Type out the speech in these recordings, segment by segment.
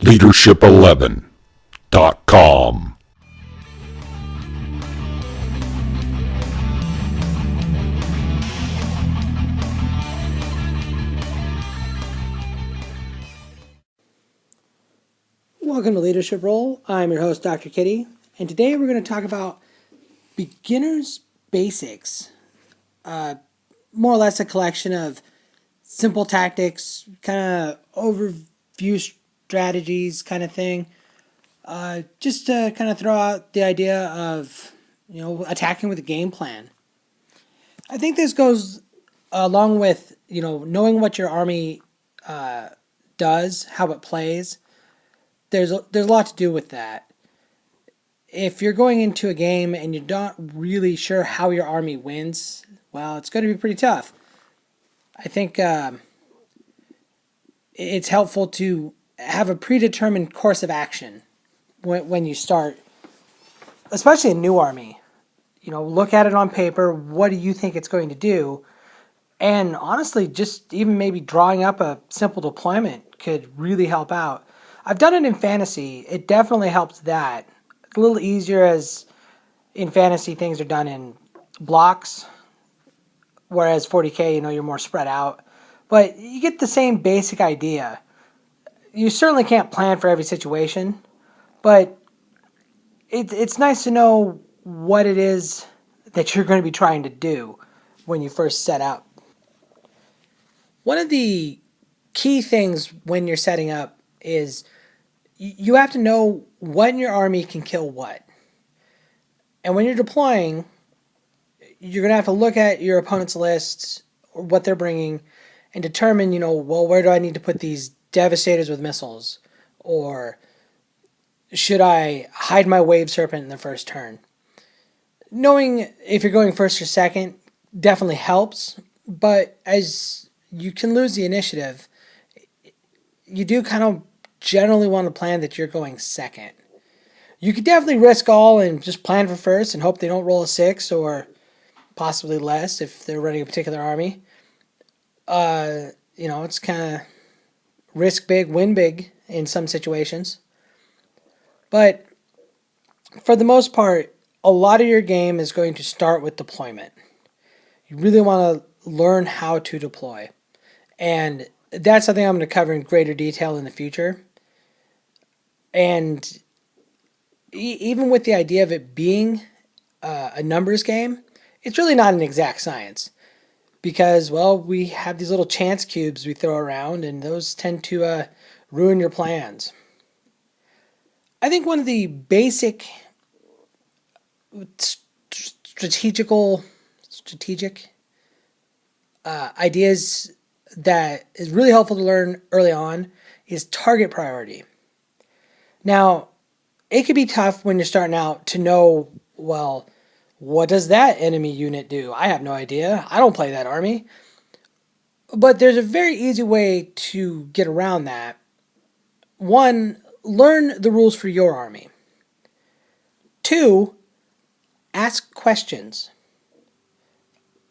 leadership11.com. Welcome to Leadership Role. I'm your host, Dr. Kitty, and today we're going to talk about beginner's basics. More or less a collection of simple tactics, kind of overview strategies kind of thing. Just to kind of throw out the idea of, attacking with a game plan. I think this goes along with, knowing what your army does, how it plays. There's a lot to do with that. If you're going into a game and you're not really sure how your army wins, well, it's going to be pretty tough. I think it's helpful to have a predetermined course of action when you start, especially a new army. Look at it on paper. What do you think it's going to do? And honestly, just even maybe drawing up a simple deployment could really help out. I've done it in fantasy. It definitely helps that. It's a little easier as in fantasy things are done in blocks, whereas 40K, you're more spread out. But you get the same basic idea. You certainly can't plan for every situation, but it's nice to know what it is that you're going to be trying to do when you first set up. One of the key things when you're setting up is you have to know what in your army can kill what. And when you're deploying, you're going to have to look at your opponent's lists or what they're bringing and determine, where do I need to put these devastators with missiles? Or should I hide my wave serpent in the first turn? Knowing if you're going first or second definitely helps, but as you can lose the initiative, you do kind of generally want to plan that you're going second. You could definitely risk all and just plan for first and hope they don't roll a 6 or possibly less if they're running a particular army. It's kind of risk big, win big in some situations. But for the most part, a lot of your game is going to start with deployment. You really want to learn how to deploy. And that's something I'm going to cover in greater detail in the future. And even with the idea of it being a numbers game, it's really not an exact science. Because, well, we have these little chance cubes we throw around, and those tend to ruin your plans. I think one of the basic strategic ideas that is really helpful to learn early on is target priority. Now, it can be tough when you're starting out to know, well, what does that enemy unit do? I have no idea. I don't play that army. But there's a very easy way to get around that. One, learn the rules for your army. Two, ask questions.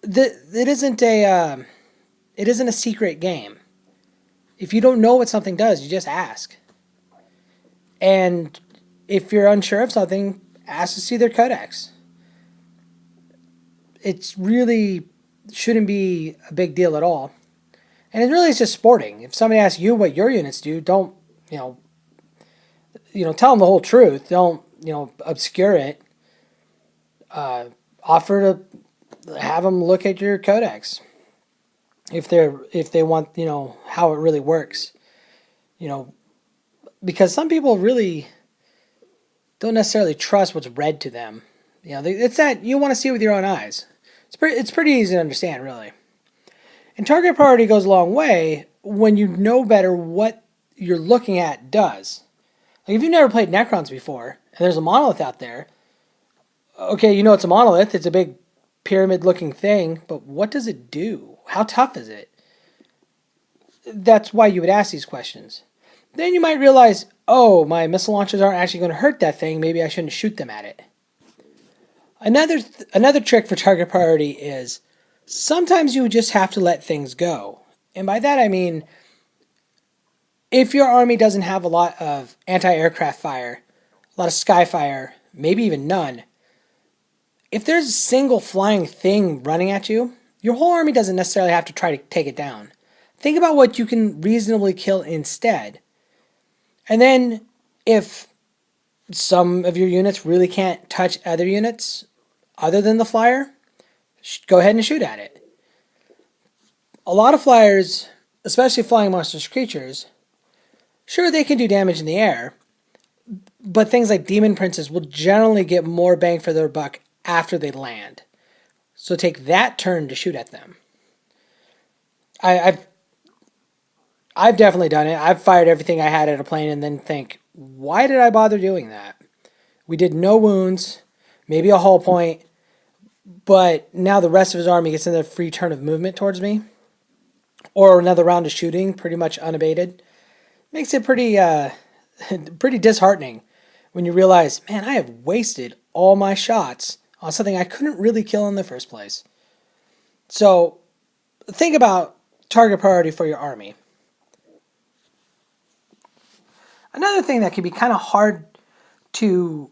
It isn't a secret game. If you don't know what something does, you just ask. And if you're unsure of something, ask to see their codex. It's really shouldn't be a big deal at all. And it really is just sporting. If somebody asks you what your units do, don't, tell them the whole truth. Don't, obscure it. Offer to have them look at your codex. If they want, how it really works. Because some people really don't necessarily trust what's read to them. It's that you want to see it with your own eyes. It's pretty easy to understand, really. And target priority goes a long way when you know better what you're looking at does. Like if you've never played Necrons before, and there's a monolith out there, okay, it's a monolith, it's a big pyramid-looking thing, but what does it do? How tough is it? That's why you would ask these questions. Then you might realize, oh, my missile launchers aren't actually going to hurt that thing, maybe I shouldn't shoot them at it. Another trick for target priority is sometimes you just have to let things go. And by that I mean If your army doesn't have a lot of anti-aircraft fire, a lot of sky fire, maybe even none, if there's a single flying thing running at you, your whole army doesn't necessarily have to try to take it down. Think about what you can reasonably kill instead. And then if some of your units really can't touch other units other than the flyer, go ahead and shoot at it. A lot of flyers, especially flying monstrous creatures, sure they can do damage in the air, but things like demon princes will generally get more bang for their buck after they land. So take that turn to shoot at them. I've definitely done it. I've fired everything I had at a plane and then think, why did I bother doing that? We did no wounds, maybe a hull point, but now the rest of his army gets another free turn of movement towards me, or another round of shooting, pretty much unabated. Makes it pretty pretty disheartening when you realize, man, I have wasted all my shots on something I couldn't really kill in the first place. So think about target priority for your army. Another thing that can be kind of hard to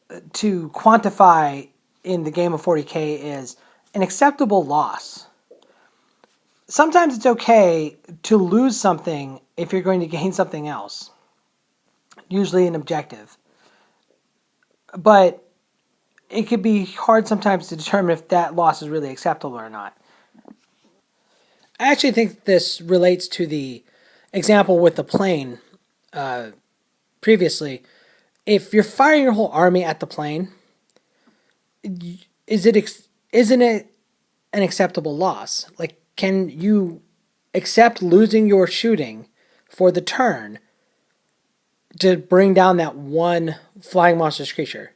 quantify in the game of 40K is an acceptable loss. Sometimes it's okay to lose something if you're going to gain something else, usually an objective. But it could be hard sometimes to determine if that loss is really acceptable or not. I actually think this relates to the example with the plane previously. If you're firing your whole army at the plane, isn't it an acceptable loss? Like, can you accept losing your shooting for the turn to bring down that one flying monstrous creature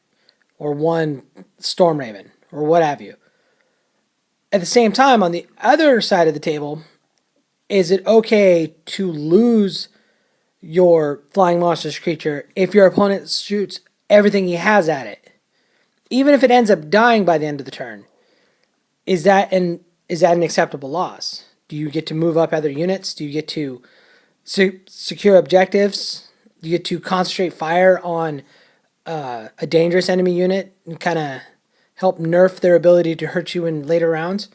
or one storm raven or what have you? At the same time, on the other side of the table, is it okay to lose your flying monstrous creature if your opponent shoots everything he has at it? Even if it ends up dying by the end of the turn, is that an acceptable loss? Do you get to move up other units? Do you get to secure objectives? Do you get to concentrate fire on a dangerous enemy unit and kind of help nerf their ability to hurt you in later rounds?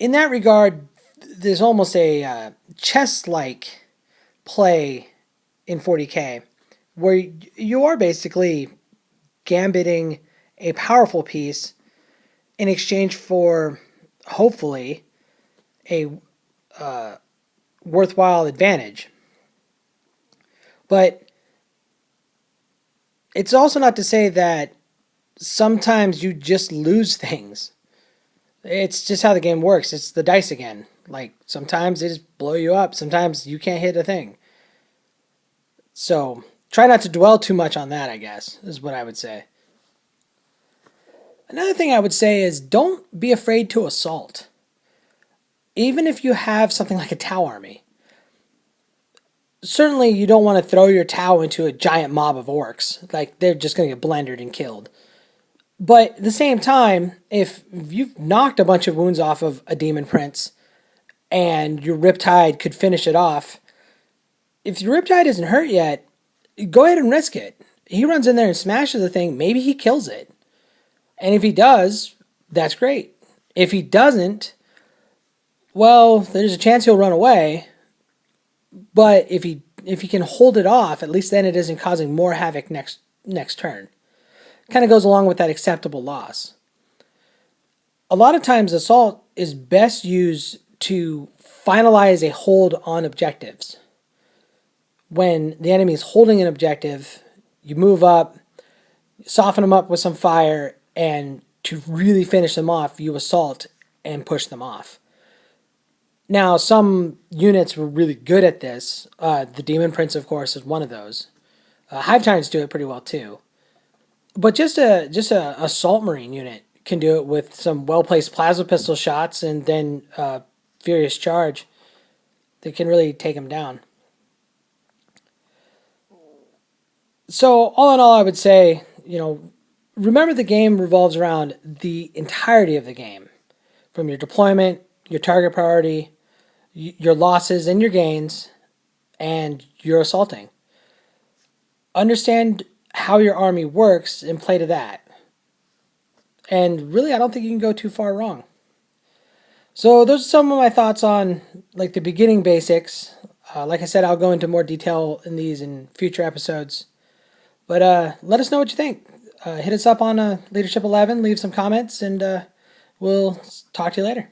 In that regard, there's almost a chess-like play in 40K where you are basically gambiting a powerful piece in exchange for, hopefully, a worthwhile advantage. But it's also not to say that sometimes you just lose things. It's just how the game works. It's the dice again. Like, sometimes they just blow you up. Sometimes you can't hit a thing. So try not to dwell too much on that, I guess, is what I would say. Another thing I would say is don't be afraid to assault. Even if you have something like a Tau army. Certainly you don't want to throw your Tau into a giant mob of orcs. Like, they're just going to get blendered and killed. But at the same time, if you've knocked a bunch of wounds off of a demon prince and your Riptide could finish it off, if your Riptide isn't hurt yet, go ahead and risk it. He runs in there and smashes the thing, maybe he kills it. And if he does, that's great. If he doesn't, well, there's a chance he'll run away. But if he can hold it off, at least then it isn't causing more havoc next turn. Kind of goes along with that acceptable loss. A lot of times assault is best used to finalize a hold on objectives. When the enemy is holding an objective, you move up, soften them up with some fire, and to really finish them off, you assault and push them off. Now, some units were really good at this. The Demon Prince, of course, is one of those. Hive Tyrants do it pretty well too. But just a Assault Marine unit can do it with some well-placed plasma pistol shots and then Furious Charge that can really take them down. So, all in all, I would say, remember the game revolves around the entirety of the game. From your deployment, your target priority, your losses and your gains, and you're assaulting. Understand how your army works and play to that. And really, I don't think you can go too far wrong. So those are some of my thoughts on like the beginning basics. Like I said, I'll go into more detail in these in future episodes. But let us know what you think. Hit us up on Leadership 11, leave some comments, and we'll talk to you later.